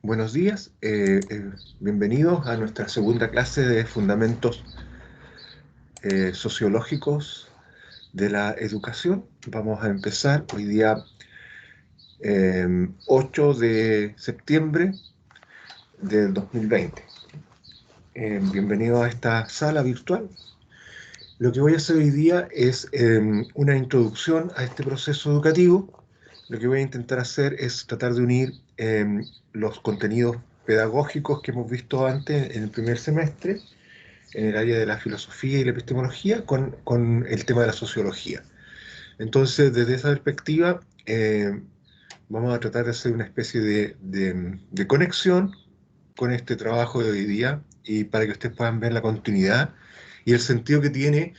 Buenos días, bienvenidos a nuestra segunda clase de Fundamentos Sociológicos de la Educación. Vamos a empezar hoy día 8 de septiembre del 2020. Bienvenidos a esta sala virtual. Lo que voy a hacer hoy día es una introducción a este proceso educativo. Lo que voy a intentar hacer es tratar de unir los contenidos pedagógicos que hemos visto antes en el primer semestre, en el área de la filosofía y la epistemología, con el tema de la sociología. Entonces, desde esa perspectiva, vamos a tratar de hacer una especie de conexión con este trabajo de hoy día y para que ustedes puedan ver la continuidad y el sentido que tiene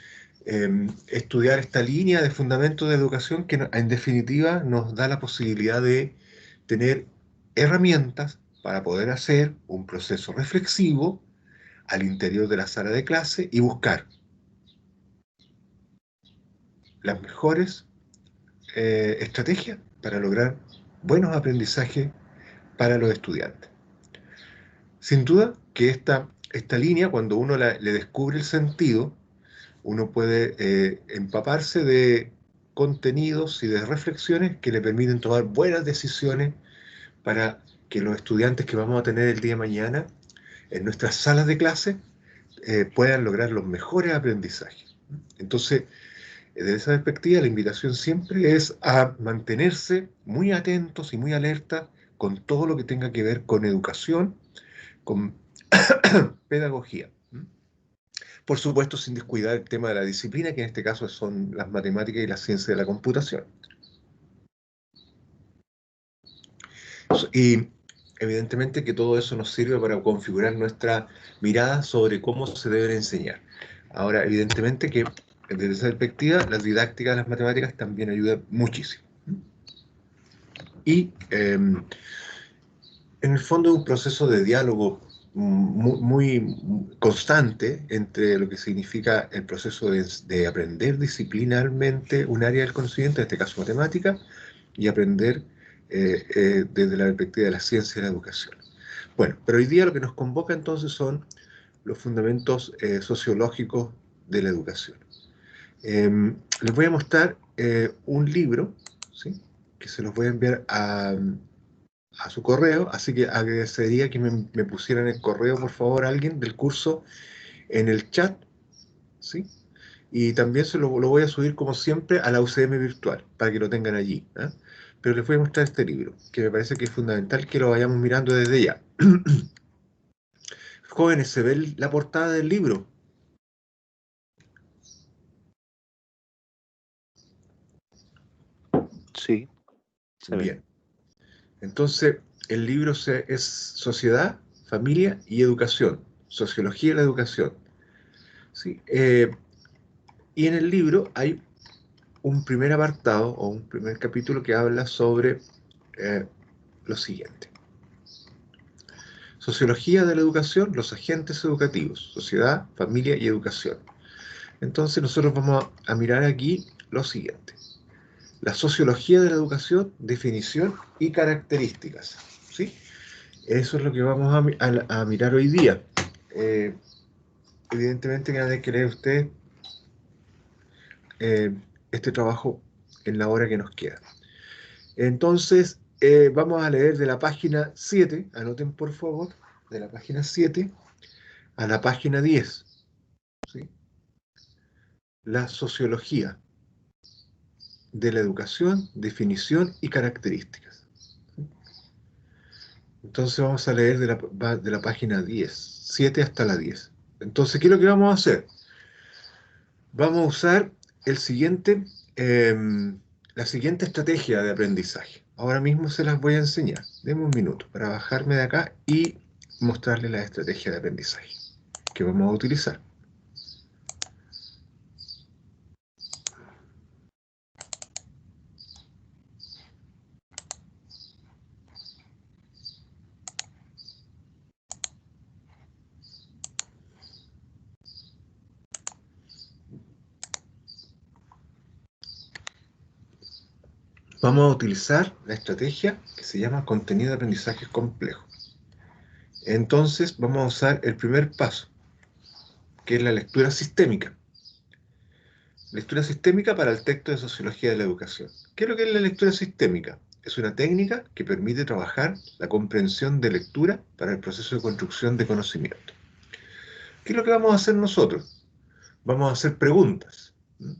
estudiar esta línea de fundamentos de educación que en definitiva nos da la posibilidad de tener herramientas para poder hacer un proceso reflexivo al interior de la sala de clase y buscar las mejores estrategias para lograr buenos aprendizajes para los estudiantes. Sin duda que esta línea, cuando uno le descubre el sentido, uno puede empaparse de contenidos y de reflexiones que le permiten tomar buenas decisiones para que los estudiantes que vamos a tener el día de mañana en nuestras salas de clase puedan lograr los mejores aprendizajes. Entonces, desde esa perspectiva, la invitación siempre es a mantenerse muy atentos y muy alertas con todo lo que tenga que ver con educación, con pedagogía. Por supuesto, sin descuidar el tema de la disciplina, que en este caso son las matemáticas y la ciencia de la computación. Y evidentemente que todo eso nos sirve para configurar nuestra mirada sobre cómo se debe enseñar. Ahora, evidentemente que desde esa perspectiva, la didáctica de las matemáticas también ayuda muchísimo. Y en el fondo es un proceso de diálogo muy constante entre lo que significa el proceso de aprender disciplinarmente un área del conocimiento, en este caso matemática, y aprender desde la perspectiva de la ciencia y la educación. Bueno, pero hoy día lo que nos convoca entonces son los fundamentos sociológicos de la educación. Les voy a mostrar un libro, ¿sí?, que se los voy a enviar a su correo, así que agradecería que me pusieran el correo, por favor, alguien del curso en el chat, ¿sí? Y también lo voy a subir, como siempre, a la UCM virtual, para que lo tengan allí, ¿eh? Pero les voy a mostrar este libro, que me parece que es fundamental que lo vayamos mirando desde ya. Jóvenes, ¿se ve la portada del libro? Sí, se ve. Bien. Entonces, el libro es Sociedad, Familia y Educación, Sociología de la Educación. ¿Sí? Y en el libro hay un primer apartado o un primer capítulo que habla sobre lo siguiente. Sociología de la educación, los agentes educativos, sociedad, familia y educación. Entonces nosotros vamos a mirar aquí lo siguiente. La sociología de la educación, definición y características. ¿Sí? Eso es lo que vamos a mirar hoy día. Eh, Evidentemente que van a tener que leer ustedes este trabajo en la hora que nos queda. Entonces, vamos a leer de la página 7, anoten por favor, de la página 7 a la página 10. ¿Sí? La sociología de la educación, definición y características. ¿Sí? Entonces vamos a leer de la página 10, 7 hasta la 10. Entonces, ¿qué es lo que vamos a hacer? Vamos a usar el siguiente, la siguiente estrategia de aprendizaje. Ahora mismo se las voy a enseñar. Denme un minuto para bajarme de acá y mostrarles la estrategia de aprendizaje que vamos a utilizar. Vamos a utilizar la estrategia que se llama contenido de aprendizaje complejo. Entonces vamos a usar el primer paso, que es la lectura sistémica. Lectura sistémica para el texto de Sociología de la Educación. ¿Qué es lo que es la lectura sistémica? Es una técnica que permite trabajar la comprensión de lectura para el proceso de construcción de conocimiento. ¿Qué es lo que vamos a hacer nosotros? Vamos a hacer preguntas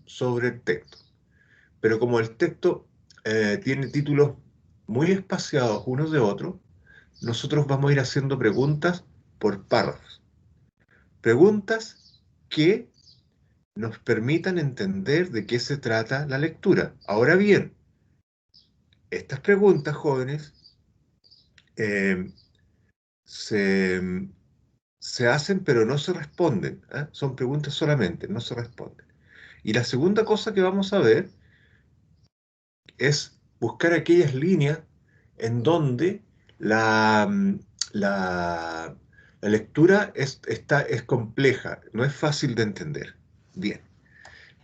sobre el texto. Pero como el texto tiene títulos muy espaciados unos de otros, nosotros vamos a ir haciendo preguntas por párrafos. Preguntas que nos permitan entender de qué se trata la lectura. Ahora bien, estas preguntas, jóvenes, eh, se, se hacen pero no se responden. ¿Eh? Son preguntas solamente, no se responden. Y la segunda cosa que vamos a ver es buscar aquellas líneas en donde la, la lectura es compleja, no es fácil de entender. Bien,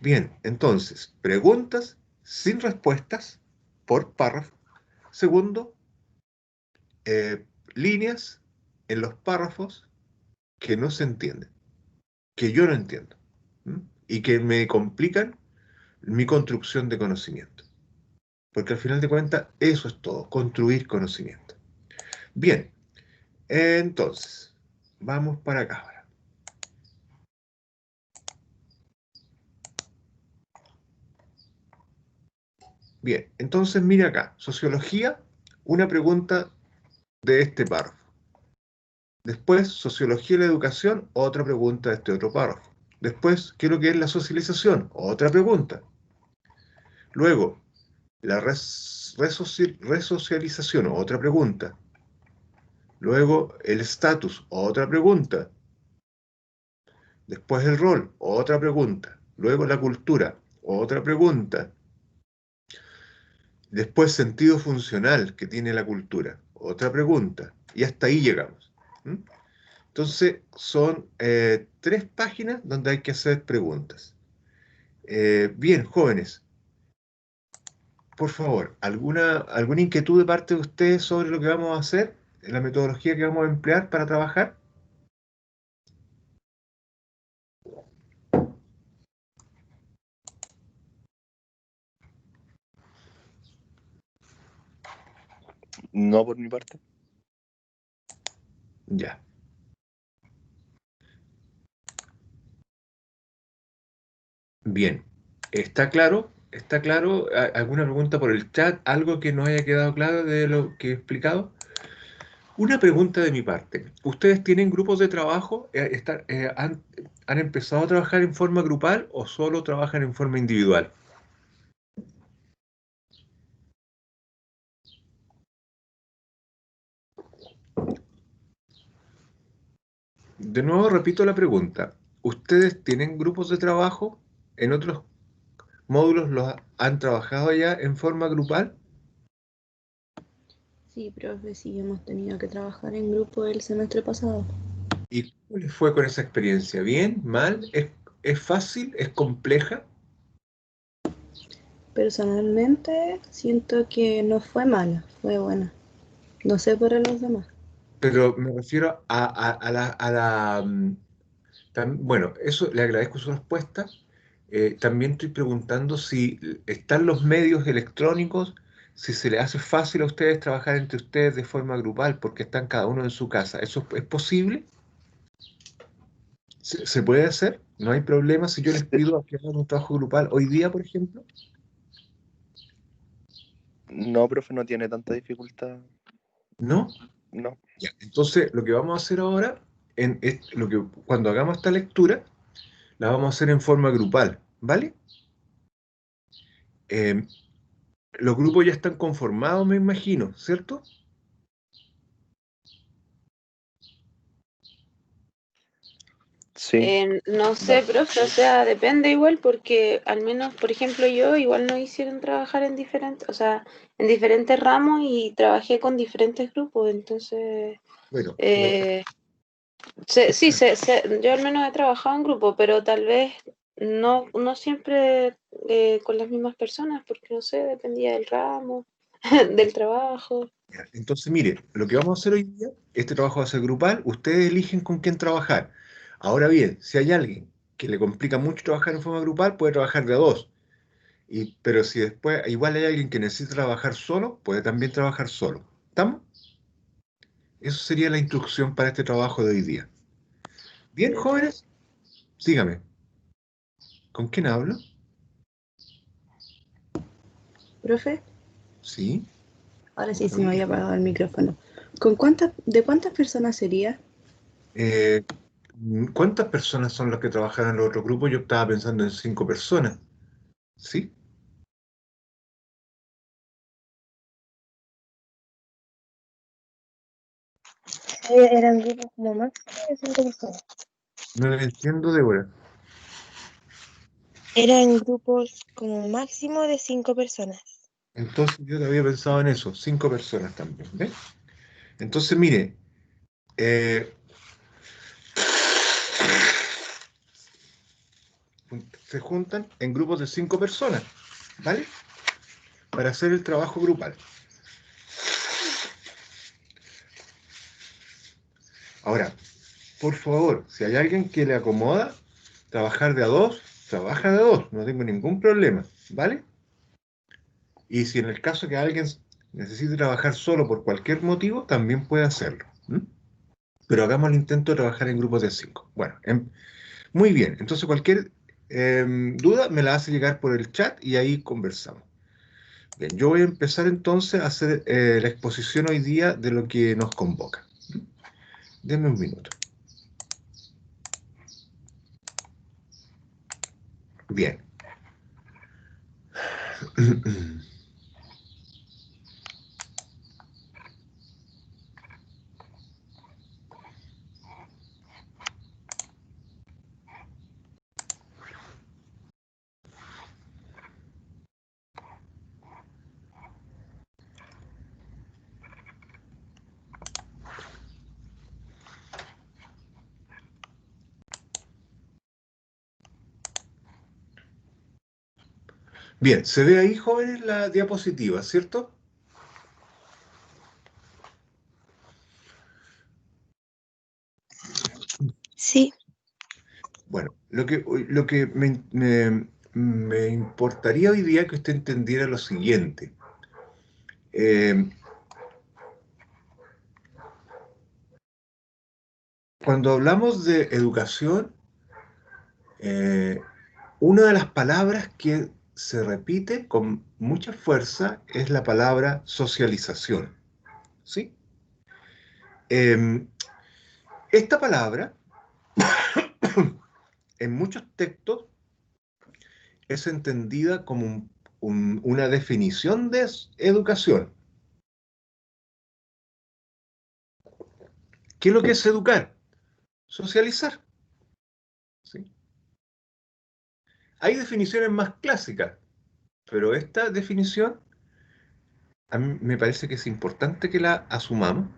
bien, entonces, preguntas sin respuestas por párrafo. Segundo, líneas en los párrafos que no se entienden, que yo no entiendo, ¿m? Y que me complican mi construcción de conocimiento. Porque al final de cuentas, eso es todo, construir conocimiento. Bien, entonces, vamos para acá ahora. Bien, entonces mira acá, sociología, una pregunta de este párrafo. Después, sociología y la educación, otra pregunta de este otro párrafo. Después, ¿qué es lo que es la socialización? Otra pregunta. Luego, la resocialización, otra pregunta. Luego, el estatus, otra pregunta. Después, el rol, otra pregunta. Luego, la cultura, otra pregunta. Después, sentido funcional que tiene la cultura, otra pregunta. Y hasta ahí llegamos. ¿Mm? Entonces, son 3 páginas donde hay que hacer preguntas. Bien, jóvenes, por favor, ¿alguna inquietud de parte de ustedes sobre lo que vamos a hacer, la metodología que vamos a emplear para trabajar? No por mi parte. Ya. Bien. ¿Está claro? ¿Está claro? ¿Alguna pregunta por el chat? ¿Algo que no haya quedado claro de lo que he explicado? Una pregunta de mi parte. ¿Ustedes tienen grupos de trabajo? ¿Han empezado a trabajar en forma grupal o solo trabajan en forma individual? De nuevo repito la pregunta. ¿Ustedes tienen grupos de trabajo? ¿En otros módulos los han trabajado ya en forma grupal? Sí, profe, sí, hemos tenido que trabajar en grupo el semestre pasado. ¿Y cómo les fue con esa experiencia? ¿Bien? ¿Mal? ¿Es fácil? ¿Es compleja? Personalmente siento que no fue mala, fue buena. No sé para los demás. Pero me refiero bueno, eso le agradezco su respuesta. También estoy preguntando si están los medios electrónicos, si se les hace fácil a ustedes trabajar entre ustedes de forma grupal, porque están cada uno en su casa. ¿Eso es posible? ¿Se puede hacer? ¿No hay problema si yo les pido que hagan un trabajo grupal hoy día, por ejemplo? No, profe, no tiene tanta dificultad. ¿No? No. Ya. Entonces, lo que vamos a hacer ahora, cuando hagamos esta lectura, la vamos a hacer en forma grupal, ¿vale? Eh, los grupos ya están conformados, me imagino, ¿cierto? Sí. No sé, profe, o sea, depende igual porque al menos, por ejemplo, yo igual nos hicieron trabajar en diferentes, o sea, en diferentes ramos y trabajé con diferentes grupos, entonces, Bueno, eh, sí, yo al menos he trabajado en grupo, pero tal vez no siempre con las mismas personas, porque no sé, dependía del ramo. del trabajo. Ya, entonces, mire, lo que vamos a hacer hoy día, este trabajo va a ser grupal, ustedes eligen con quién trabajar. Ahora bien, si hay alguien que le complica mucho trabajar en forma grupal, puede trabajar de a dos. Pero si después igual hay alguien que necesita trabajar solo, puede también trabajar solo. ¿Estamos? Eso sería la instrucción para este trabajo de hoy día. Bien, jóvenes, sígame. ¿Con quién hablo? Profe, Sí. ahora sí se me había apagado el micrófono. ¿De cuántas personas sería? Eh, ¿Cuántas personas son las que trabajan en el otro grupo? Yo estaba pensando en 5 personas. ¿Sí? Eran grupos como máximo de 5 personas. No lo entiendo, Débora. Eran grupos como máximo de 5 personas. Entonces yo había pensado en eso, 5 personas también. ¿Ves? Entonces, mire, eh, se juntan en grupos de 5 personas, ¿vale? Para hacer el trabajo grupal. Ahora, por favor, si hay alguien que le acomoda trabajar de a dos, trabaja de a dos, no tengo ningún problema, ¿vale? Y si en el caso que alguien necesite trabajar solo por cualquier motivo, también puede hacerlo. ¿M? Pero hagamos el intento de trabajar en grupos de 5. Bueno, muy bien. Entonces cualquier duda me la hace llegar por el chat y ahí conversamos. Bien, yo voy a empezar entonces a hacer la exposición hoy día de lo que nos convoca. Denme un minuto. Bien. Bien, se ve ahí, jóvenes, la diapositiva, ¿cierto? Sí. Bueno, lo que me importaría hoy día que usted entendiera lo siguiente. Eh, Cuando hablamos de educación, eh, una de las palabras que se repite con mucha fuerza es la palabra socialización, ¿sí? Eh, Esta palabra, en muchos textos, es entendida como una definición de educación. ¿Qué es lo que es educar? Socializar, ¿sí? Hay definiciones más clásicas, pero esta definición a mí me parece que es importante que la asumamos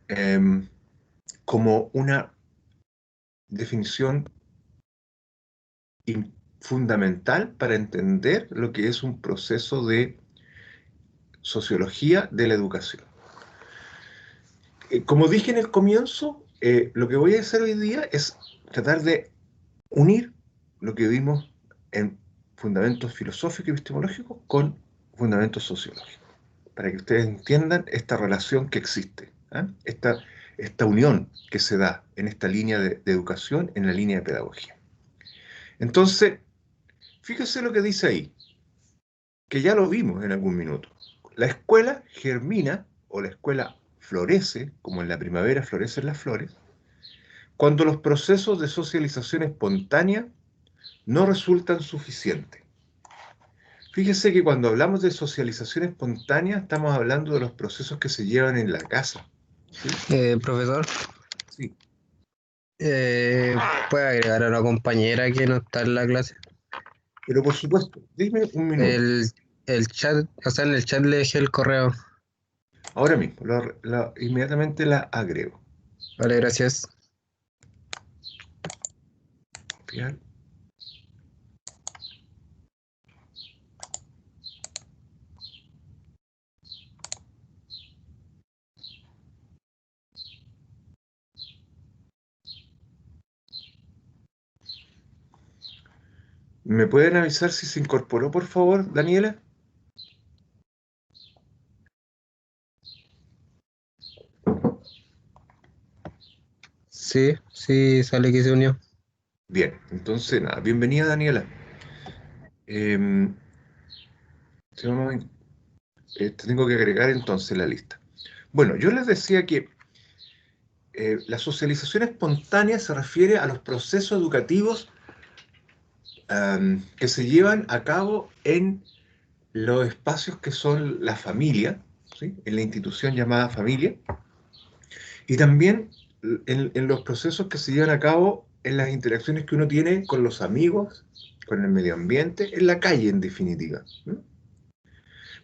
em, como una definición fundamental para entender lo que es un proceso de sociología de la educación. Como dije en el comienzo, lo que voy a hacer hoy día es tratar de unir lo que vimos en fundamentos filosóficos y epistemológicos con fundamentos sociológicos, para que ustedes entiendan esta relación que existe, ¿eh? Esta unión que se da en esta línea de educación, en la línea de pedagogía. Entonces, fíjese lo que dice ahí, que ya lo vimos en algún minuto. La escuela germina o la escuela florece, como en la primavera florecen las flores, cuando los procesos de socialización espontánea no resultan suficientes. Fíjese que cuando hablamos de socialización espontánea estamos hablando de los procesos que se llevan en la casa. ¿Sí? Profesor, Sí. ¿puede agregar a una compañera que no está en la clase? Pero por supuesto, dime un minuto. El chat, o sea, en el chat le dejé el correo. Ahora mismo, inmediatamente la agrego. Vale, gracias. Copiar. ¿Me pueden avisar si se incorporó, por favor, Daniela? Sí, sí, sale que se unió. Bien, entonces, nada, bienvenida, Daniela. Si no, te tengo que agregar entonces la lista. Bueno, yo les decía que la socialización espontánea se refiere a los procesos educativos que se llevan a cabo en los espacios que son la familia, ¿sí? En la institución llamada familia, y también en los procesos que se llevan a cabo en las interacciones que uno tiene con los amigos, con el medio ambiente, en la calle en definitiva, ¿no?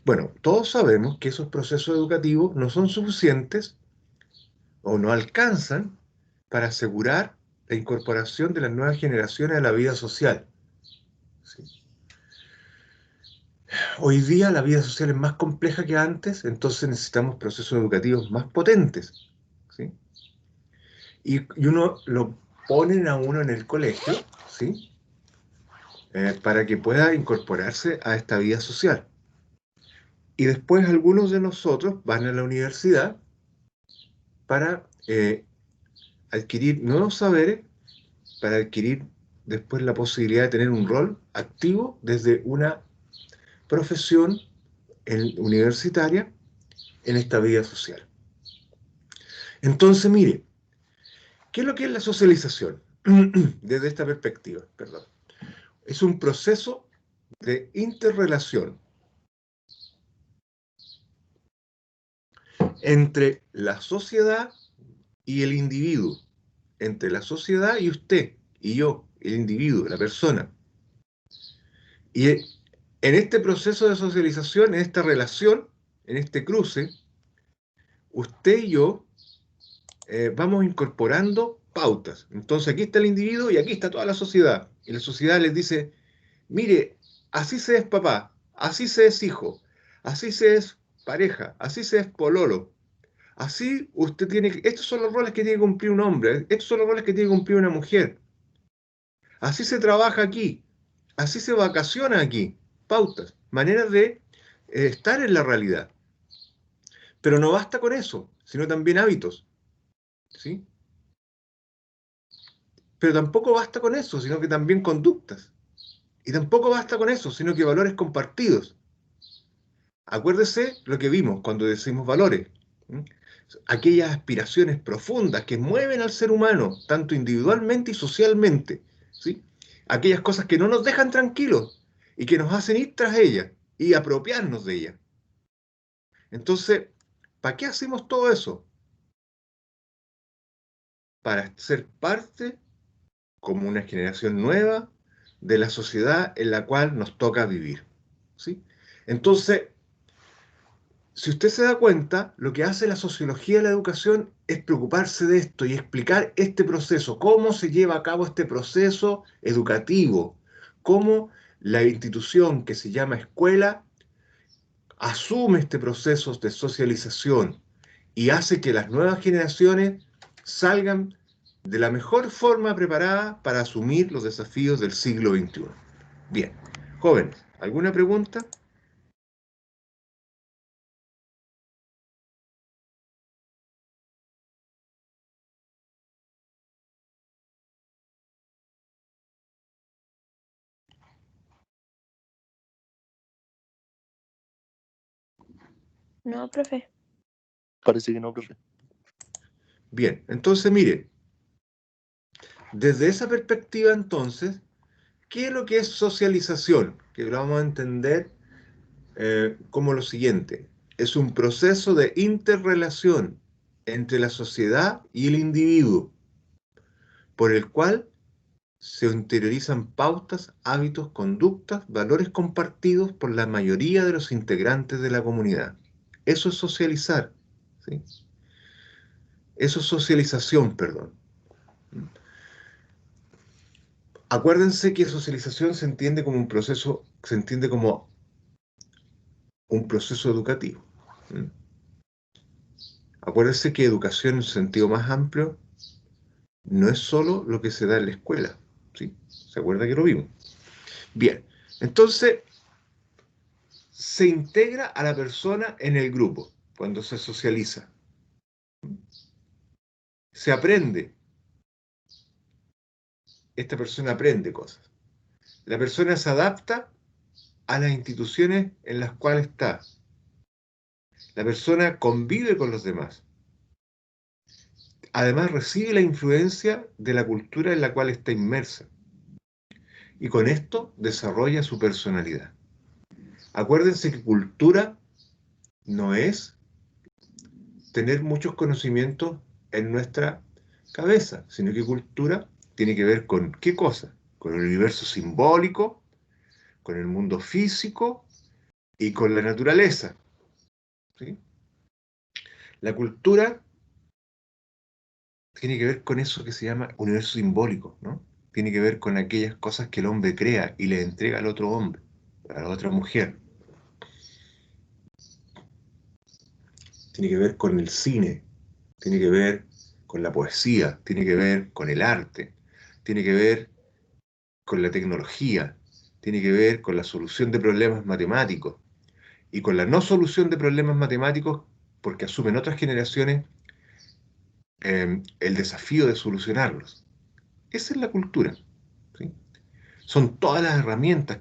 Bueno, todos sabemos que esos procesos educativos no son suficientes o no alcanzan para asegurar la incorporación de las nuevas generaciones a la vida social. ¿Sí? Hoy día la vida social es más compleja que antes, entonces necesitamos procesos educativos más potentes. ¿Sí? Y uno lo ponen a uno en el colegio, ¿sí? Para que pueda incorporarse a esta vida social. Y después algunos de nosotros van a la universidad para adquirir nuevos saberes, para adquirir después la posibilidad de tener un rol activo desde una profesión universitaria en esta vida social. Entonces, mire, ¿qué es lo que es la socialización? Desde esta perspectiva, perdón. Es un proceso de interrelación entre la sociedad y el individuo, entre la sociedad y usted, y yo, el individuo, la persona. Y en este proceso de socialización, en esta relación, en este cruce, usted y yo vamos incorporando pautas. Entonces aquí está el individuo y aquí está toda la sociedad. Y la sociedad les dice, mire, así se es papá, así se es hijo, así se es pareja, así se es pololo. Así usted tiene que, estos son los roles que tiene que cumplir un hombre, estos son los roles que tiene que cumplir una mujer. Así se trabaja aquí, así se vacaciona aquí. Pautas, maneras de estar en la realidad. Pero no basta con eso, sino también hábitos, ¿sí? Pero tampoco basta con eso, sino que también conductas. Y tampoco basta con eso, sino que valores compartidos. Acuérdese lo que vimos cuando decimos valores. ¿Mm? Aquellas aspiraciones profundas que mueven al ser humano, tanto individualmente y socialmente, ¿sí? Aquellas cosas que no nos dejan tranquilos y que nos hacen ir tras ellas y apropiarnos de ellas. Entonces, ¿para qué hacemos todo eso? Para ser parte, como una generación nueva, de la sociedad en la cual nos toca vivir, ¿sí? Entonces, si usted se da cuenta, lo que hace la sociología de la educación es preocuparse de esto y explicar este proceso, cómo se lleva a cabo este proceso educativo, cómo la institución que se llama escuela asume este proceso de socialización y hace que las nuevas generaciones salgan de la mejor forma preparada para asumir los desafíos del siglo XXI. Bien, jóvenes, ¿alguna pregunta? No, profe. Parece que no, profe. Bien, entonces mire, desde esa perspectiva entonces, ¿qué es lo que es socialización? Que lo vamos a entender como lo siguiente. Es un proceso de interrelación entre la sociedad y el individuo, por el cual se interiorizan pautas, hábitos, conductas, valores compartidos por la mayoría de los integrantes de la comunidad. Eso es socializar, ¿sí? Eso es socialización, perdón. Acuérdense que socialización se entiende como un proceso, se entiende como un proceso educativo. ¿Mm? Acuérdense que educación en su sentido más amplio no es solo lo que se da en la escuela, ¿sí? ¿Se acuerda que lo vimos? Bien, entonces se integra a la persona en el grupo cuando se socializa. Se aprende. Esta persona aprende cosas. La persona se adapta a las instituciones en las cuales está. La persona convive con los demás. Además, recibe la influencia de la cultura en la cual está inmersa. Y con esto desarrolla su personalidad. Acuérdense que cultura no es tener muchos conocimientos en nuestra cabeza, sino que cultura tiene que ver con ¿qué cosa? Con el universo simbólico, con el mundo físico y con la naturaleza. ¿Sí? La cultura tiene que ver con eso que se llama universo simbólico, ¿no? Tiene que ver con aquellas cosas que el hombre crea y le entrega al otro hombre, a la otra mujer. Tiene que ver con el cine, tiene que ver con la poesía, tiene que ver con el arte, tiene que ver con la tecnología, tiene que ver con la solución de problemas matemáticos y con la no solución de problemas matemáticos porque asumen otras generaciones el desafío de solucionarlos. Esa es la cultura. ¿Sí? Son todas las herramientas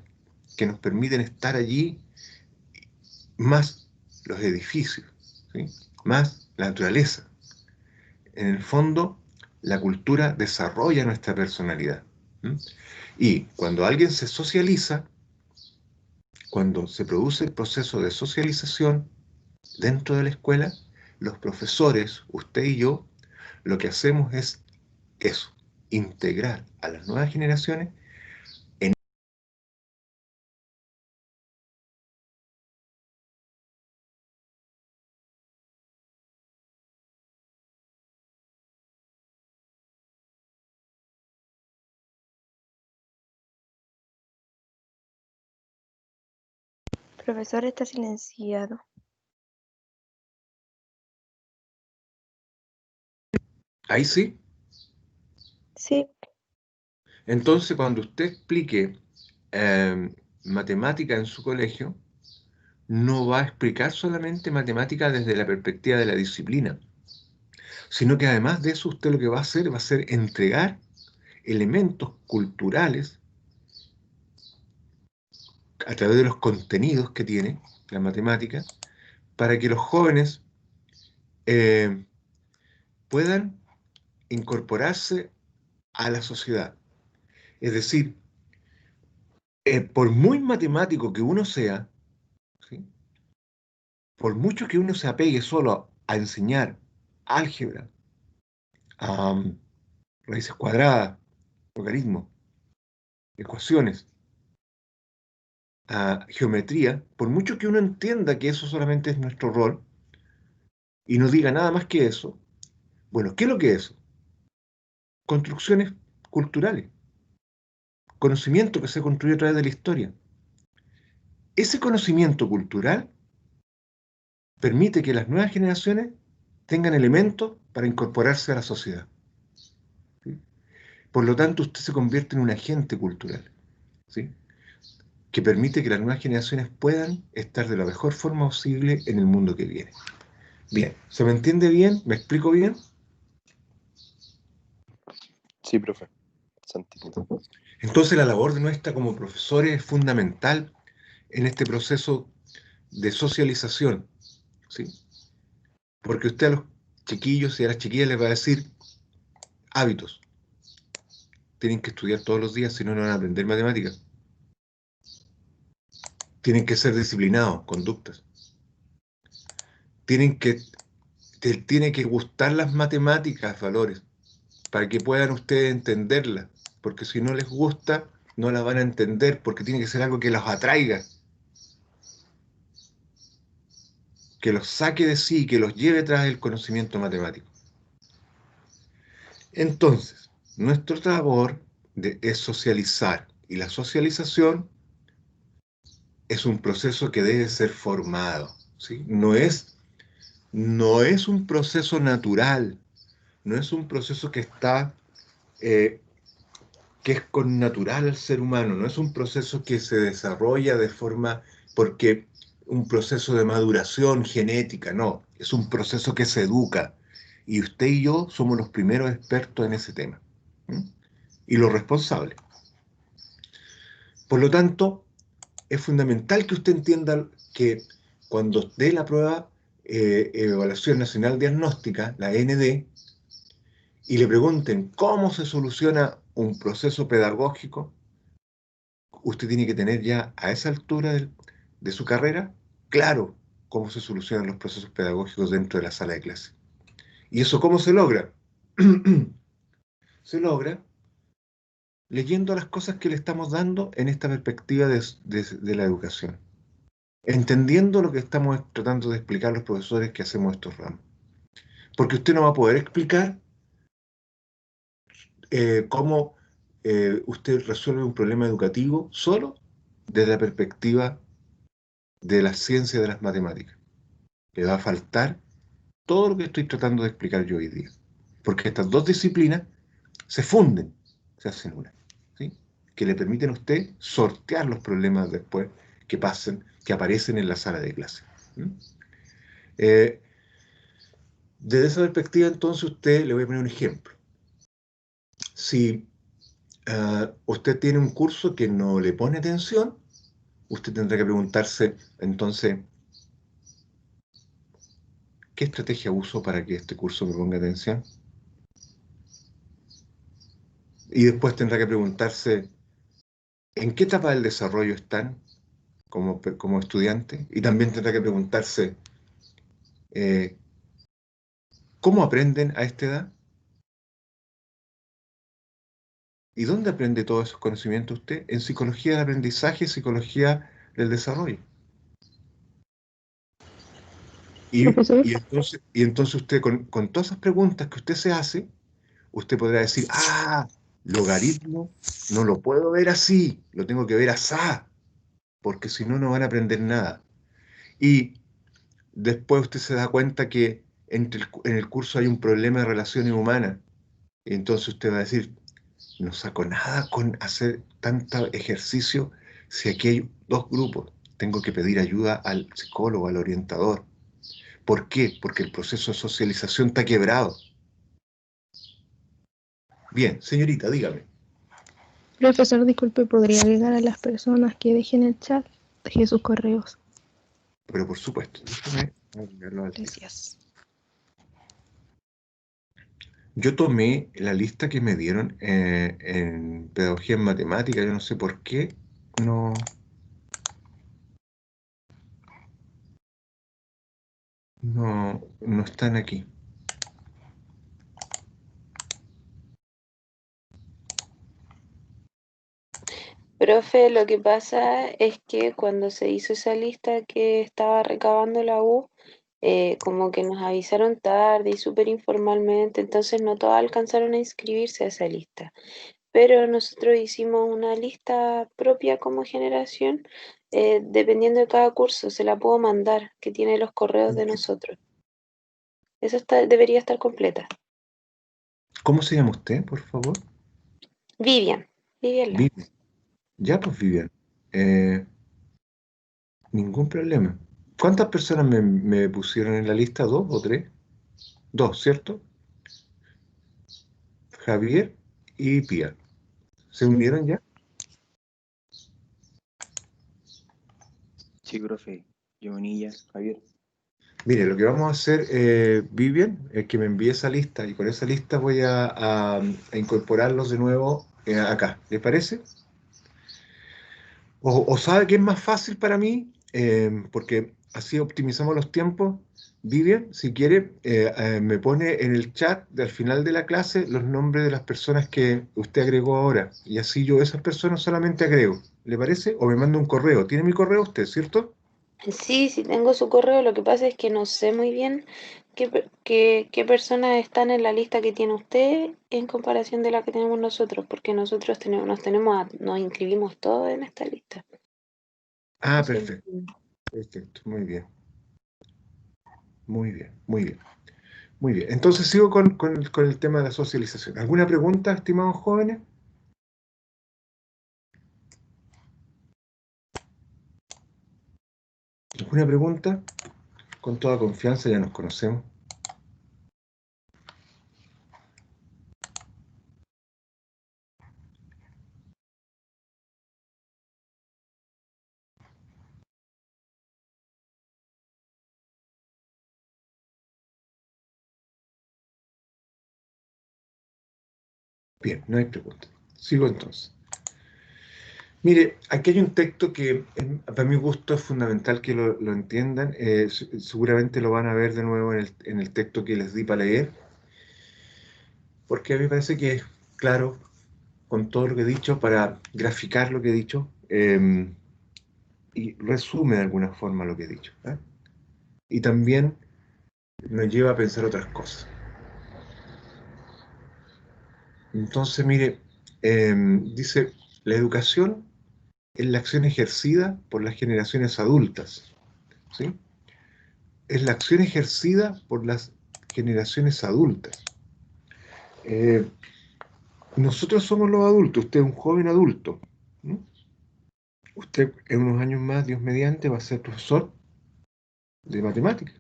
que nos permiten estar allí, más los edificios, ¿sí? Más la naturaleza. En el fondo, la cultura desarrolla nuestra personalidad. ¿Sí? Y cuando alguien se socializa, cuando se produce el proceso de socialización dentro de la escuela, los profesores, usted y yo, lo que hacemos es eso, integrar a las nuevas generaciones en... Profesor está silenciado. Ahí sí. Sí, Entonces, cuando usted explique matemática en su colegio, no va a explicar solamente matemática desde la perspectiva de la disciplina, sino que además de eso usted lo que va a ser entregar elementos culturales a través de los contenidos que tiene la matemática, para que los jóvenes eh, puedan incorporarse a la sociedad. Es decir, por muy matemático que uno sea, ¿sí? Por mucho que uno se apegue solo a enseñar álgebra, raíces cuadradas, logaritmos, ecuaciones, a geometría, por mucho que uno entienda que eso solamente es nuestro rol y no diga nada más que eso, bueno, ¿qué es lo que es eso? Construcciones culturales, conocimiento que se construye a través de la historia. Ese conocimiento cultural permite que las nuevas generaciones tengan elementos para incorporarse a la sociedad. ¿Sí? Por lo tanto, usted se convierte en un agente cultural, ¿sí? Que permite que las nuevas generaciones puedan estar de la mejor forma posible en el mundo que viene. Bien, ¿se me entiende bien? ¿Me explico bien? Sí, profe. Se entiende. Entonces la labor de nuestra como profesores es fundamental en este proceso de socialización, ¿sí? Porque usted a los chiquillos y a las chiquillas les va a decir hábitos. Tienen que estudiar todos los días, si no, no van a aprender matemáticas. Tienen que ser disciplinados, conductas. Tienen que, tiene que gustar las matemáticas, valores, para que puedan ustedes entenderlas. Porque si no les gusta, no las van a entender, porque tiene que ser algo que los atraiga, que los saque de sí, que los lleve tras el conocimiento matemático. Entonces, nuestra labor es socializar, y la socialización es un proceso que debe ser formado, ¿sí? No es un proceso natural, no es un proceso que está que es connatural al ser humano, no es un proceso que se desarrolla de forma, porque un proceso de maduración genética, no, es un proceso que se educa. Y usted y yo somos los primeros expertos en ese tema. ¿Mm? Y los responsables. Por lo tanto, es fundamental que usted entienda que cuando dé la prueba Evaluación Nacional Diagnóstica, la END, y le pregunten cómo se soluciona un proceso pedagógico, usted tiene que tener ya a esa altura de su carrera claro cómo se solucionan los procesos pedagógicos dentro de la sala de clase. ¿Y eso cómo se logra? Se logra leyendo las cosas que le estamos dando en esta perspectiva de la educación, entendiendo lo que estamos tratando de explicar los profesores que hacemos estos ramos. Porque usted no va a poder explicar cómo usted resuelve un problema educativo solo desde la perspectiva de la ciencia de las matemáticas. Le va a faltar todo lo que estoy tratando de explicar yo hoy día. Porque estas dos disciplinas se funden, se hacen una, ¿sí? Que le permiten a usted sortear los problemas después que pasen, que aparecen en la sala de clase. ¿Mm? Desde esa perspectiva, entonces, usted le voy a poner un ejemplo. Si usted tiene un curso que no le pone atención, usted tendrá que preguntarse, entonces, ¿qué estrategia uso para que este curso me ponga atención? Y después tendrá que preguntarse, ¿en qué etapa del desarrollo están como estudiantes? Y también tendrá que preguntarse, eh, ¿cómo aprenden a esta edad? ¿Y dónde aprende todos esos conocimientos usted? En psicología del aprendizaje, psicología del desarrollo. Profesor, Y entonces usted, con todas esas preguntas que usted se hace, usted podrá decir, logaritmo, no lo puedo ver así, lo tengo que ver asá, porque si no, no van a aprender nada. Y después usted se da cuenta que en el curso hay un problema de relaciones humanas. Y entonces usted va a decir, no saco nada con hacer tanto ejercicio si aquí hay dos grupos. Tengo que pedir ayuda al psicólogo, al orientador. ¿Por qué? Porque el proceso de socialización está quebrado. Bien, señorita, dígame. profesor, disculpe, ¿podría agregar a las personas que dejen el chat? Deje sus correos. Pero por supuesto, déjeme agregarlo al tiro. Gracias. Yo tomé la lista que me dieron en pedagogía en matemática, yo no sé por qué no, no están aquí. Profe, lo que pasa es que cuando se hizo esa lista que estaba recabando la U, como que nos avisaron tarde y súper informalmente, entonces no todos alcanzaron a inscribirse a esa lista. Pero nosotros hicimos una lista propia como generación, dependiendo de cada curso, se la puedo mandar, que tiene los correos de nosotros. Esa debería estar completa. ¿Cómo se llama usted, por favor? Vivian, Vivian Lagos. Vivian. Ya, pues, Vivian. Eh, Ningún problema. ¿Cuántas personas me pusieron en la lista? ¿Dos o tres? Dos, ¿cierto? Javier y Pia. ¿Se unieron ya? Sí, profe. Giovanilla, Javier. Mire, lo que vamos a hacer, Vivian, es que me envíe esa lista y con esa lista voy a incorporarlos de nuevo acá. ¿Le parece? O sabe que es más fácil para mí, porque así optimizamos los tiempos. Vivian, si quiere, me pone en el chat al final de la clase los nombres de las personas que usted agregó ahora. Y así yo esas personas solamente agrego. ¿Le parece? O me manda un correo. ¿Tiene mi correo usted, cierto? Sí, sí tengo su correo, lo que pasa es que no sé muy bien qué personas están en la lista que tiene usted en comparación de la que tenemos nosotros, porque nosotros nos inscribimos todos en esta lista. Ah, Sí. perfecto. Perfecto. Muy bien. Muy bien. Muy bien. Muy bien. Entonces sigo con el tema de la socialización. ¿Alguna pregunta, estimados jóvenes? ¿Alguna pregunta? Con toda confianza, ya nos conocemos. Bien, no hay pregunta. Sigo entonces. Mire, aquí hay un texto que para mi gusto es fundamental que lo entiendan. Seguramente lo van a ver de nuevo en el texto que les di para leer, porque a mí me parece que es claro con todo lo que he dicho para graficar lo que he dicho y resume de alguna forma lo que he dicho. Y también nos lleva a pensar otras cosas. Entonces, mire, dice, la educación es la acción ejercida por las generaciones adultas, ¿sí? Es la acción ejercida por las generaciones adultas. Eh, Nosotros somos los adultos, usted es un joven adulto, ¿no? Usted en unos años más, Dios mediante, va a ser profesor de matemáticas.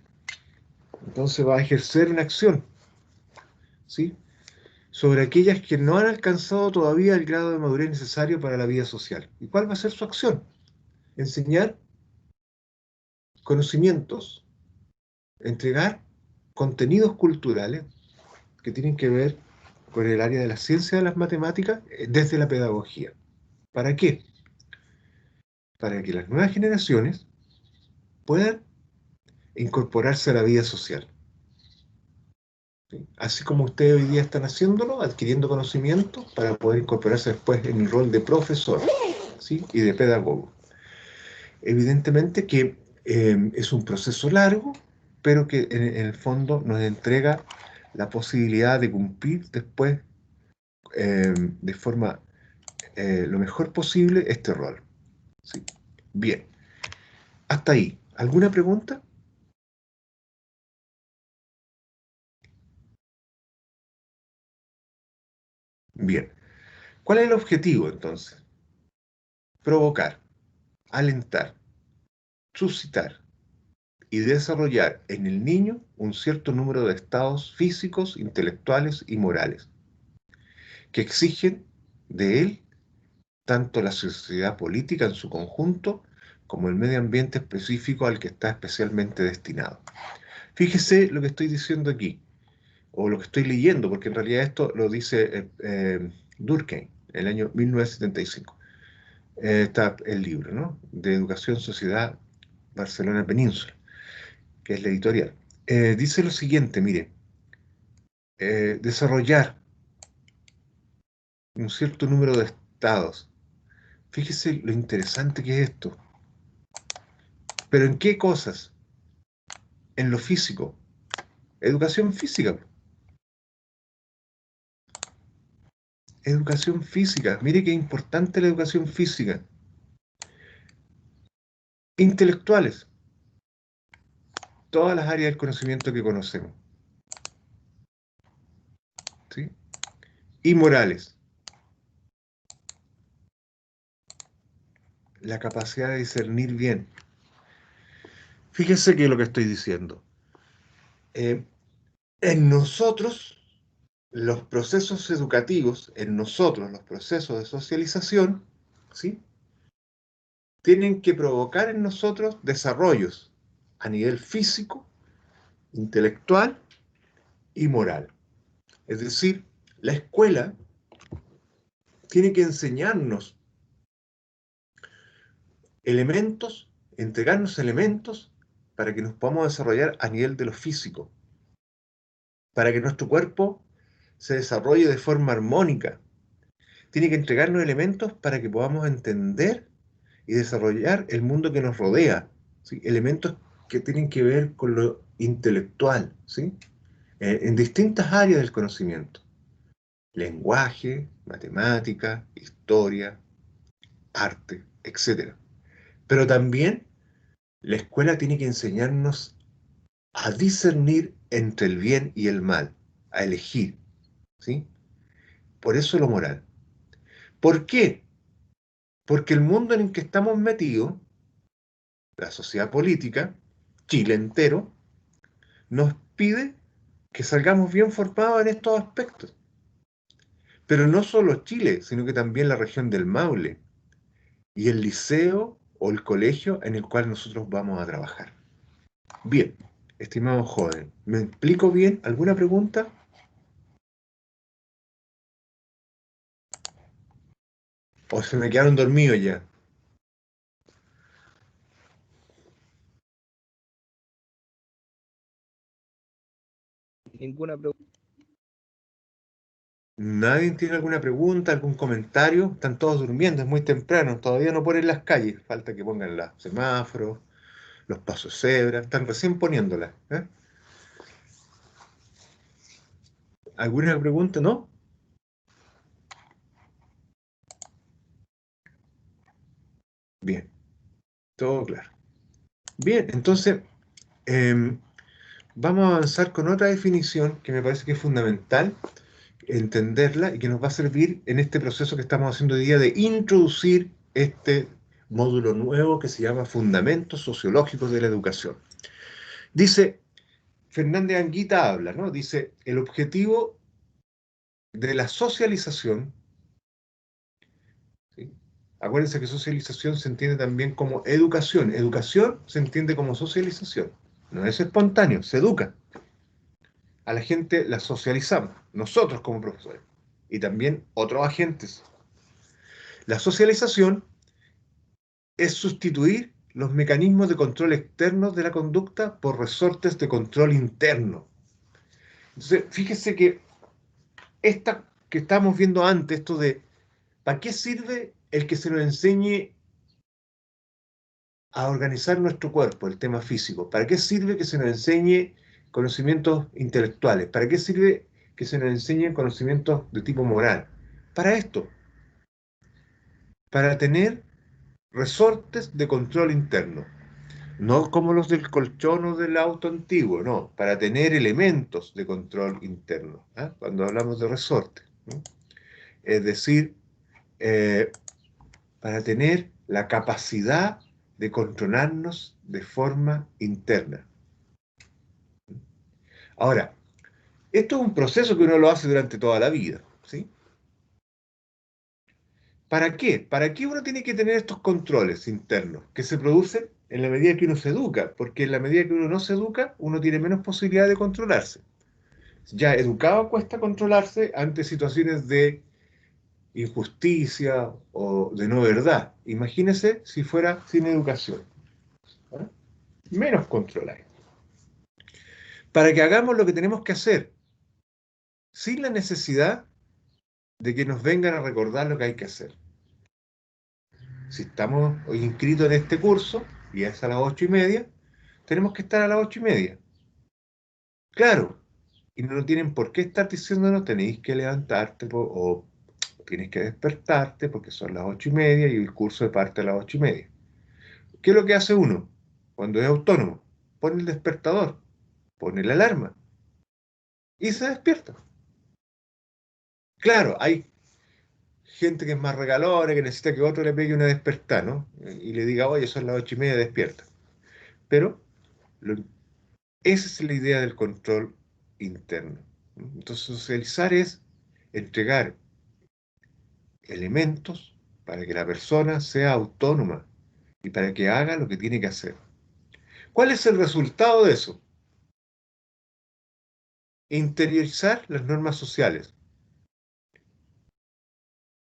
Entonces va a ejercer una acción, ¿sí? Sobre aquellas que no han alcanzado todavía el grado de madurez necesario para la vida social. ¿Y cuál va a ser su acción? Enseñar conocimientos, entregar contenidos culturales que tienen que ver con el área de la ciencia de las matemáticas desde la pedagogía. ¿Para qué? Para que las nuevas generaciones puedan incorporarse a la vida social. ¿Sí? Así como ustedes hoy día están haciéndolo, adquiriendo conocimiento para poder incorporarse después en el rol de profesor, ¿sí? Y de pedagogo. Evidentemente que es un proceso largo, pero que en el fondo nos entrega la posibilidad de cumplir después de forma lo mejor posible este rol. ¿Sí? Bien, hasta ahí. ¿Alguna pregunta? Bien. ¿Cuál es el objetivo entonces? Provocar, alentar, suscitar y desarrollar en el niño un cierto número de estados físicos, intelectuales y morales que exigen de él tanto la sociedad política en su conjunto como el medio ambiente específico al que está especialmente destinado. Fíjese lo que estoy diciendo aquí, o lo que estoy leyendo, porque en realidad esto lo dice Durkheim en el año 1975. Está el libro, ¿no? De Educación, Sociedad, Barcelona Península, que es la editorial. Dice lo siguiente, mire, desarrollar un cierto número de estados. Fíjese lo interesante que es esto. ¿Pero en qué cosas? En lo físico. Educación física. Educación física. Mire qué importante la educación física. Intelectuales. Todas las áreas del conocimiento que conocemos. ¿Sí? Y morales. La capacidad de discernir bien. Fíjese que es lo que estoy diciendo. En nosotros, los procesos educativos, en nosotros, los procesos de socialización, ¿sí? Tienen que provocar en nosotros desarrollos a nivel físico, intelectual y moral. Es decir, la escuela tiene que enseñarnos elementos, entregarnos elementos para que nos podamos desarrollar a nivel de lo físico, para que nuestro cuerpo se desarrolle de forma armónica. Tiene que entregarnos elementos para que podamos entender y desarrollar el mundo que nos rodea, ¿sí? Elementos que tienen que ver con lo intelectual, ¿sí? En distintas áreas del conocimiento. Lenguaje, matemática, historia, arte, etc. Pero también la escuela tiene que enseñarnos a discernir entre el bien y el mal, a elegir, ¿sí? Por eso lo moral. ¿Por qué? Porque el mundo en el que estamos metidos la sociedad política, Chile entero, nos pide que salgamos bien formados en estos aspectos. Pero no solo Chile, sino que también la región del Maule y el liceo o el colegio en el cual nosotros vamos a trabajar. Bien, estimados jóvenes, ¿me explico bien? ¿Alguna pregunta? ¿O se me quedaron dormidos ya? Ninguna pregunta. ¿Nadie tiene alguna pregunta, algún comentario? Están todos durmiendo, es muy temprano, todavía no ponen las calles, falta que pongan los semáforos, los pasos de cebra, están recién poniéndolas. ¿Eh? ¿Alguna pregunta? ¿No? Bien, todo claro. Bien, entonces vamos a avanzar con otra definición que me parece que es fundamental entenderla y que nos va a servir en este proceso que estamos haciendo hoy día de introducir este módulo nuevo que se llama Fundamentos Sociológicos de la Educación. Dice, Fernández Anguita habla, ¿no? Dice, el objetivo de la socialización, ¿sí? Acuérdense que socialización se entiende también como educación. Educación se entiende como socialización. No es espontáneo, se educa. A la gente la socializamos, nosotros como profesores, y también otros agentes. La socialización es sustituir los mecanismos de control externos de la conducta por resortes de control interno. Entonces, fíjese que esta que estábamos viendo antes, esto de ¿para qué sirve el que se nos enseñe a organizar nuestro cuerpo, el tema físico? ¿Para qué sirve que se nos enseñe conocimientos intelectuales? ¿Para qué sirve que se nos enseñen conocimientos de tipo moral? Para esto, para tener resortes de control interno. No como los del colchón o del auto antiguo, no, para tener elementos de control interno, ¿eh? Cuando hablamos de resorte, ¿no? Es decir, eh, para tener la capacidad de controlarnos de forma interna. Ahora, esto es un proceso que uno lo hace durante toda la vida, ¿sí? ¿Para qué? ¿Para qué uno tiene que tener estos controles internos que se producen en la medida que uno se educa? Porque en la medida que uno no se educa, uno tiene menos posibilidad de controlarse. Ya educado cuesta controlarse ante situaciones de injusticia o de no verdad. Imagínese si fuera sin educación. ¿Eh? Menos controláis. Para que hagamos lo que tenemos que hacer, sin la necesidad de que nos vengan a recordar lo que hay que hacer. Si estamos hoy inscritos en este curso, y es a las 8:30, tenemos que estar a las 8:30. Claro, y no tienen por qué estar diciéndonos tenéis que levantarte o tienes que despertarte porque son las 8:30 y el curso parte a las 8:30. ¿Qué es lo que hace uno cuando es autónomo? Pone el despertador, pone la alarma y se despierta. Claro, hay gente que es más regalona, que necesita que otro le pegue una despertada, ¿no? Y le diga, oye, son las 8:30, despierta. Pero lo- esa es la idea del control interno. Entonces, socializar es entregar elementos para que la persona sea autónoma y para que haga lo que tiene que hacer. ¿Cuál es el resultado de eso? Interiorizar las normas sociales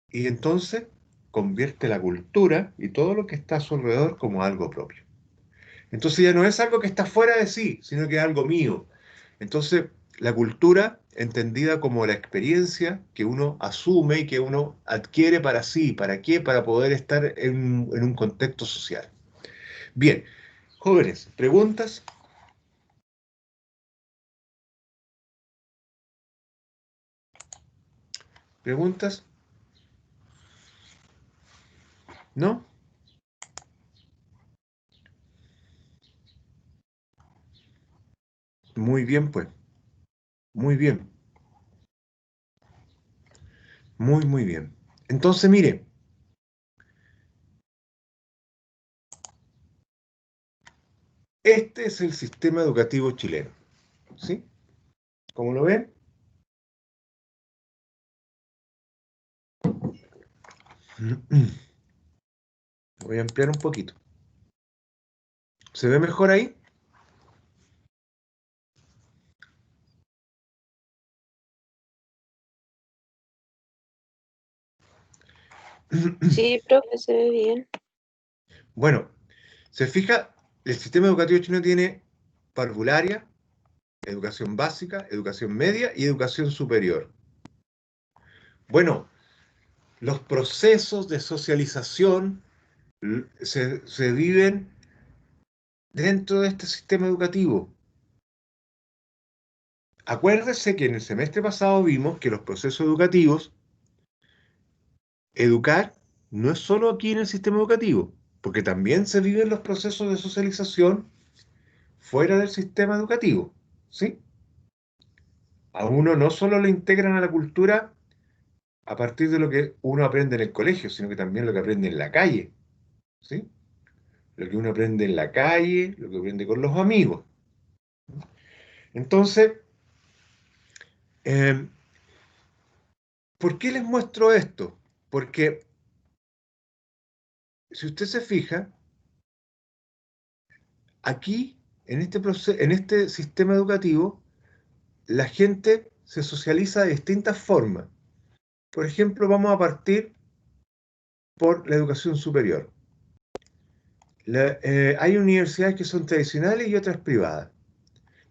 y entonces convierte la cultura y todo lo que está a su alrededor como algo propio. Entonces ya no es algo que está fuera de sí, sino que es algo mío. Entonces la cultura, entendida como la experiencia que uno asume y que uno adquiere para sí, ¿para qué? Para poder estar en un contexto social. Bien, jóvenes, ¿preguntas? ¿Preguntas? ¿No? Muy bien, pues. Muy bien. Muy, muy bien. Entonces, mire, Este es el sistema educativo chileno, ¿sí? ¿Cómo lo ven? Voy a ampliar un poquito. ¿Se ve mejor ahí? Sí, profe, se ve bien. Bueno, se fija, el sistema educativo chino tiene parvularia, educación básica, educación media y educación superior. Bueno, los procesos de socialización se viven dentro de este sistema educativo. Acuérdese que en el semestre pasado vimos que los procesos educativos, educar no es solo aquí en el sistema educativo, porque también se viven los procesos de socialización fuera del sistema educativo, ¿sí? A uno no solo le integran a la cultura a partir de lo que uno aprende en el colegio, sino que también lo que aprende en la calle, ¿sí? Lo que uno aprende en la calle, lo que aprende con los amigos. Entonces, eh, ¿por qué les muestro esto? Porque si usted se fija, aquí, en este sistema educativo, la gente se socializa de distintas formas. Por ejemplo, vamos a partir por la educación superior. Hay universidades que son tradicionales y otras privadas.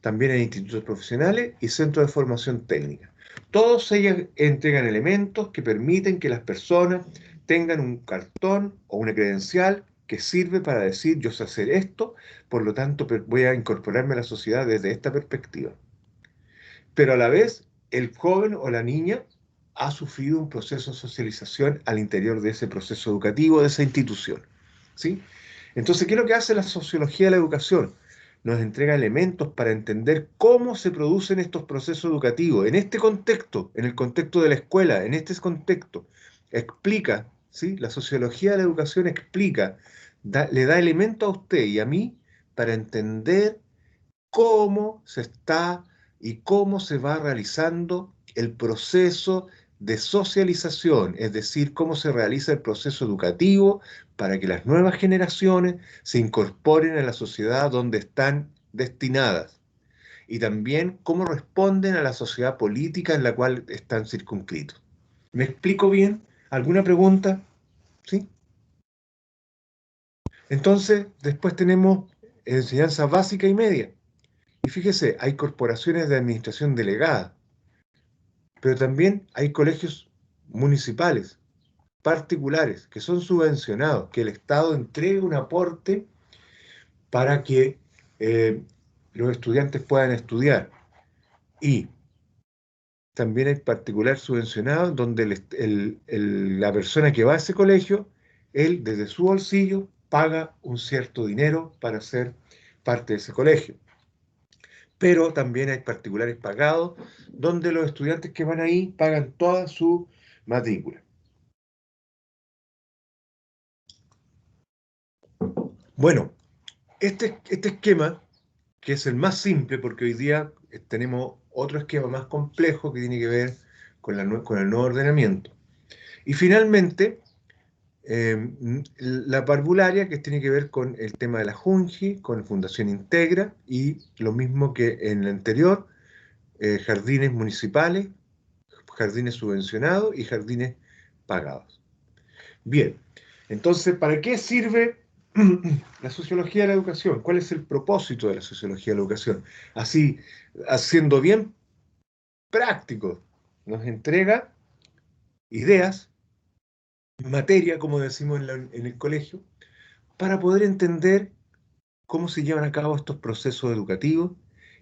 También hay institutos profesionales y centros de formación técnica. Todos ellos entregan elementos que permiten que las personas tengan un cartón o una credencial que sirve para decir yo sé hacer esto, por lo tanto voy a incorporarme a la sociedad desde esta perspectiva. Pero a la vez, el joven o la niña ha sufrido un proceso de socialización al interior de ese proceso educativo, de esa institución, ¿sí? Entonces, ¿qué es lo que hace la sociología de la educación? Nos entrega elementos para entender cómo se producen estos procesos educativos, en este contexto, en el contexto de la escuela, en este contexto. Explica, ¿sí? La sociología de la educación explica, le da elementos a usted y a mí para entender cómo se está y cómo se va realizando el proceso de socialización, es decir, cómo se realiza el proceso educativo para que las nuevas generaciones se incorporen a la sociedad donde están destinadas y también cómo responden a la sociedad política en la cual están circunscritos. ¿Me explico bien? ¿Alguna pregunta? ¿Sí? Entonces, después tenemos enseñanza básica y media. Y fíjese, hay corporaciones de administración delegada, pero también hay colegios municipales, particulares, que son subvencionados, que el Estado entrega un aporte para que eh, los estudiantes puedan estudiar. Y también hay particulares subvencionados donde la persona que va a ese colegio, él desde su bolsillo paga un cierto dinero para ser parte de ese colegio. Pero también hay particulares pagados, donde los estudiantes que van ahí pagan toda su matrícula. Bueno, este esquema, que es el más simple, porque hoy día tenemos otro esquema más complejo que tiene que ver con el nuevo ordenamiento. Y finalmente, la parvularia, que tiene que ver con el tema de la Junji, con Fundación Integra, y lo mismo que en el anterior, jardines municipales, jardines subvencionados y jardines pagados. Bien, entonces, ¿para qué sirve la sociología de la educación? ¿Cuál es el propósito de la sociología de la educación? Así, haciendo bien práctico, nos entrega ideas, materia, como decimos en el colegio, para poder entender cómo se llevan a cabo estos procesos educativos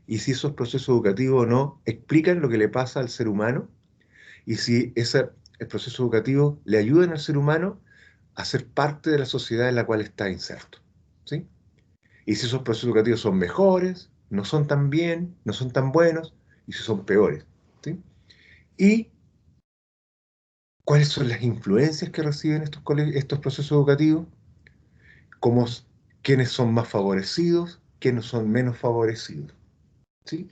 y si esos procesos educativos o no explican lo que le pasa al ser humano y si el proceso educativo le ayudan al ser humano a ser parte de la sociedad en la cual está inserto, ¿sí? Y si esos procesos educativos son mejores, no son tan bien, no son tan buenos, y si son peores, ¿sí? Y cuáles son las influencias que reciben estos procesos educativos, cómo, quiénes son más favorecidos, quienes son menos favorecidos. ¿Sí?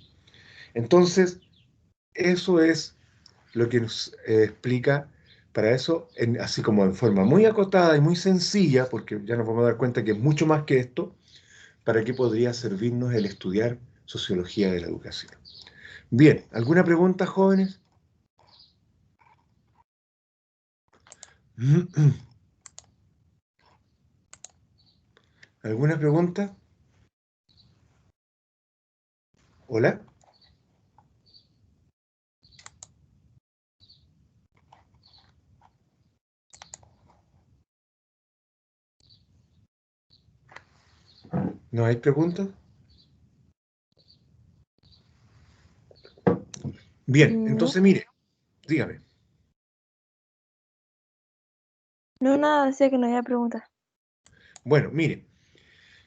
Entonces, eso es lo que nos explica para eso, así como en forma muy acotada y muy sencilla, porque ya nos vamos a dar cuenta que es mucho más que esto, para qué podría servirnos el estudiar sociología de la educación. Bien, ¿alguna pregunta, jóvenes? ¿Alguna pregunta? ¿Hola? ¿No hay preguntas? Bien, No, entonces mire, dígame. no, nada, decía que no había preguntas. Bueno, mire,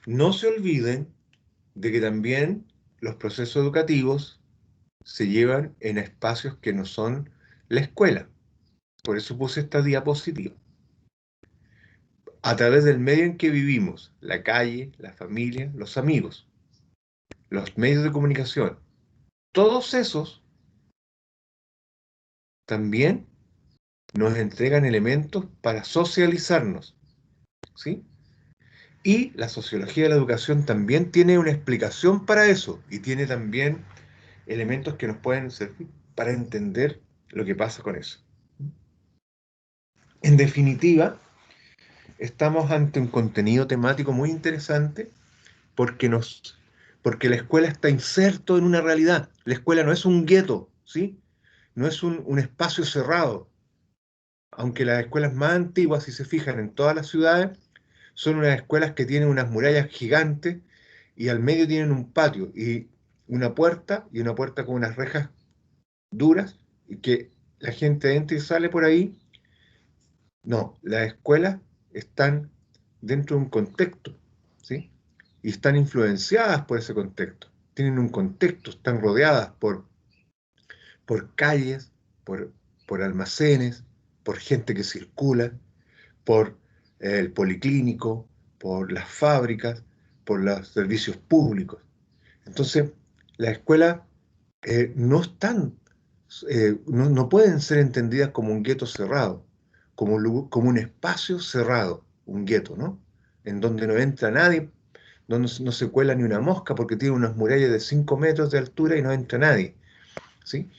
no se olviden de que también los procesos educativos se llevan en espacios que no son la escuela. Por eso puse esta diapositiva. A través del medio en que vivimos, la calle, la familia, los amigos, los medios de comunicación, todos esos también nos entregan elementos para socializarnos, ¿sí? Y la sociología de la educación también tiene una explicación para eso y tiene también elementos que nos pueden servir para entender lo que pasa con eso. En definitiva, estamos ante un contenido temático muy interesante porque porque la escuela está inserto en una realidad. La escuela no es un gueto, ¿sí? No es un espacio cerrado. Aunque las escuelas más antiguas, si se fijan en todas las ciudades, son unas escuelas que tienen unas murallas gigantes y al medio tienen un patio y una puerta con unas rejas duras y que la gente entra y sale por ahí. No, las escuelas están dentro de un contexto, ¿sí? Y están influenciadas por ese contexto. Tienen un contexto, están rodeadas por calles, por, por almacenes, por gente que circula, por el policlínico, por las fábricas, por los servicios públicos. Entonces, las escuelas no están, no pueden ser entendidas como un gueto cerrado, como un espacio cerrado, un gueto, ¿no? En donde no entra nadie, donde no se cuela ni una mosca porque tiene unas murallas de 5 metros de altura y no entra nadie, ¿sí?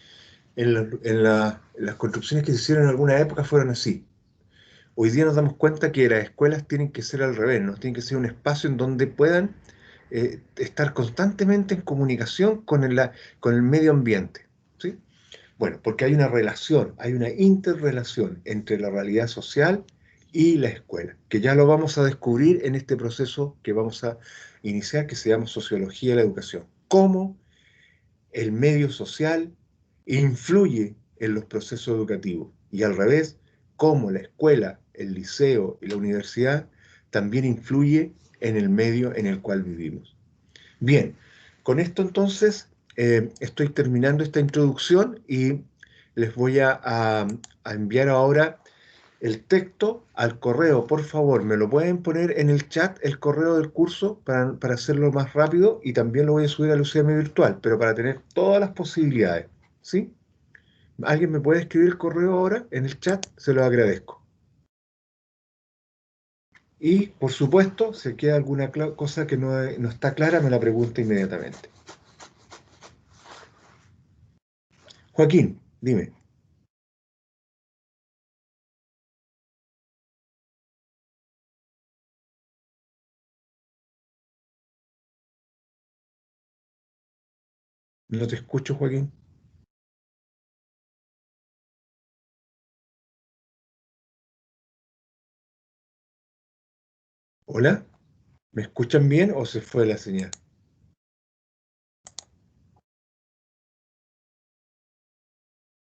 En las construcciones que se hicieron en alguna época fueron así. Hoy día nos damos cuenta que las escuelas tienen que ser al revés, ¿no? Tienen que ser un espacio en donde puedan estar constantemente en comunicación con el medio ambiente, ¿sí? Bueno, porque hay una relación, hay una interrelación entre la realidad social y la escuela, que ya lo vamos a descubrir en este proceso que vamos a iniciar, que se llama Sociología de la Educación. Cómo el medio social influye en los procesos educativos y al revés, cómo la escuela, el liceo y la universidad también influye en el medio en el cual vivimos. Bien, con esto entonces estoy terminando esta introducción y les voy a enviar ahora el texto al correo. Por favor, me lo pueden poner en el chat, el correo del curso, para hacerlo más rápido y también lo voy a subir a la UCM virtual, pero para tener todas las posibilidades. ¿Sí? ¿Alguien me puede escribir el correo ahora en el chat? Se lo agradezco. Y, por supuesto, si queda alguna cosa que no está clara, me la pregunta inmediatamente. Joaquín, dime. No te escucho, Joaquín. ¿Hola? ¿Me escuchan bien o se fue la señal?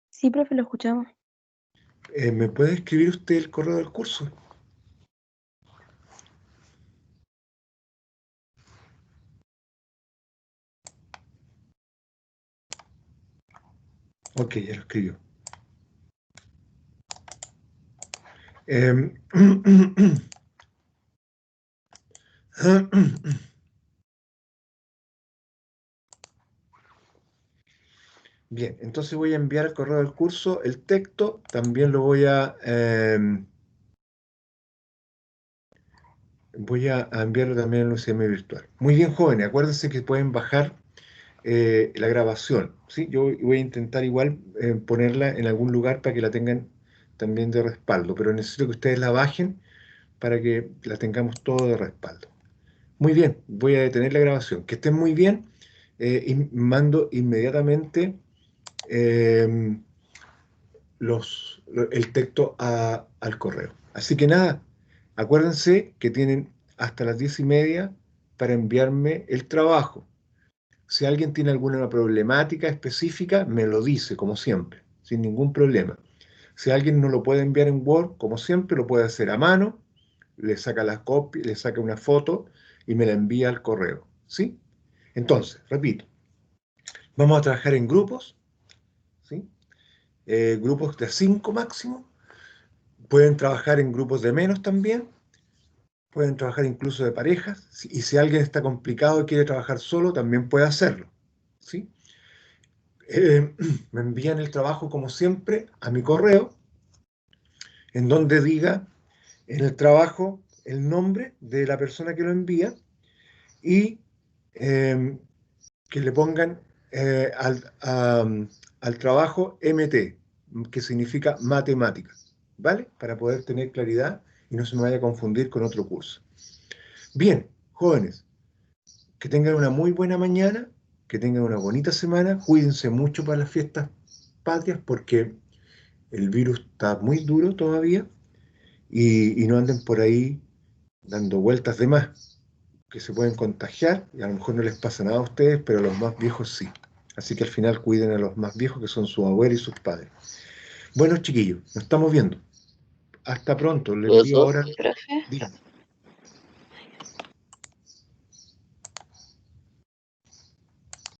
Sí, profe, lo escuchamos. ¿Me puede escribir usted el correo del curso? Ok, ya lo escribió. Em, Bien, entonces voy a enviar al correo del curso el texto, también lo voy a enviarlo también en el UCM virtual. Muy bien, jóvenes, acuérdense que pueden bajar la grabación, ¿sí? Yo voy a intentar igual ponerla en algún lugar para que la tengan también de respaldo, pero necesito que ustedes la bajen para que la tengamos todo de respaldo. Muy bien, voy a detener la grabación. Que estén muy bien y mando inmediatamente eh, el texto al correo. Así que nada, acuérdense que tienen hasta las 10:30 para enviarme el trabajo. Si alguien tiene alguna problemática específica, me lo dice, como siempre, sin ningún problema. Si alguien no lo puede enviar en Word, como siempre, lo puede hacer a mano, le saca la copia, le saca una foto y me la envía al correo, ¿sí? Entonces, repito, vamos a trabajar en grupos, ¿sí? Grupos de 5 máximo. Pueden trabajar en grupos de menos también. Pueden trabajar incluso de parejas. Y si alguien está complicado y quiere trabajar solo, también puede hacerlo, ¿sí? Me envían el trabajo, como siempre, a mi correo, en donde diga en el trabajo el nombre de la persona que lo envía y eh, que le pongan al trabajo MT, que significa matemáticas, ¿vale? Para poder tener claridad y no se me vaya a confundir con otro curso. Bien, jóvenes, que tengan una muy buena mañana, que tengan una bonita semana, cuídense mucho para las fiestas patrias porque el virus está muy duro todavía y no anden por ahí dando vueltas de más, que se pueden contagiar y a lo mejor no les pasa nada a ustedes, pero a los más viejos sí. Así que al final cuiden a los más viejos que son sus abuelos y sus padres. Bueno, chiquillos, nos estamos viendo. Hasta pronto. Le envío Profesor, ahora. Profe, Díganme.